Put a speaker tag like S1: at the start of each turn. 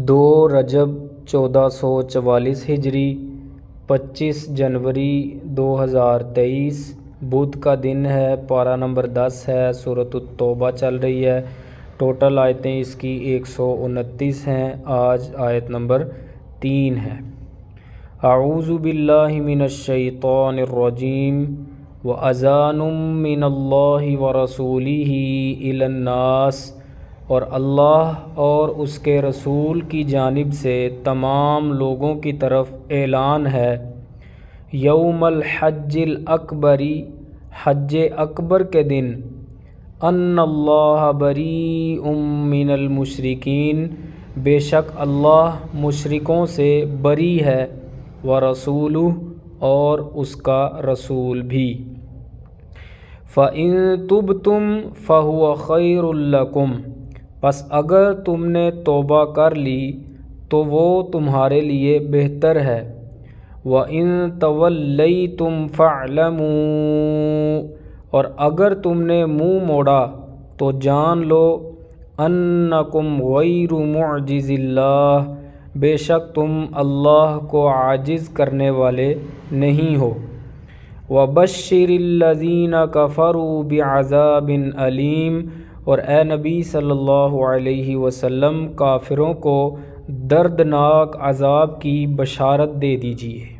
S1: 2 رجب 1444 ہجری 25 جنوری 2023 بدھ کا دن ہے۔ پارہ نمبر 10 ہے۔ سورۃ التوبہ چل رہی ہے۔ ٹوٹل آیتیں اس کی 129 ہیں۔ آج آیت نمبر 3 ہے۔ اعوذ باللہ من الشیطان الرجیم وَأَذَانٌ مِّنَ اللَّهِ وَرَسُولِهِ إِلَى النَّاسِ، اور اللہ اور اس کے رسول کی جانب سے تمام لوگوں کی طرف اعلان ہے۔ یوم الحج الاکبری، حج اکبر کے دن، ان اللہ بریء من المشرکین، بے شک اللہ مشرکوں سے بری ہے، ورسولہ، اور اس کا رسول بھی۔ فَإِن تُبْتُمْ فَهُوَ خَيْرٌ لَكُمْ، پس اگر تم نے توبہ کر لی تو وہ تمہارے لیے بہتر ہے۔ وَإِن تَوَلَّيْتُمْ فَاعْلَمُوا، اور اگر تم نے منہ موڑا تو جان لو، أَنَّكُمْ غَيْرُ مُعْجِزِ اللَّهِ، بے شک تم اللہ کو عاجز کرنے والے نہیں ہو۔ وَبَشِّرِ الَّذِينَ كَفَرُوا بِعَذَابٍ أَلِيمٍ، اور اے نبی صلی اللہ علیہ وسلم کافروں کو دردناک عذاب کی بشارت دے دیجیے۔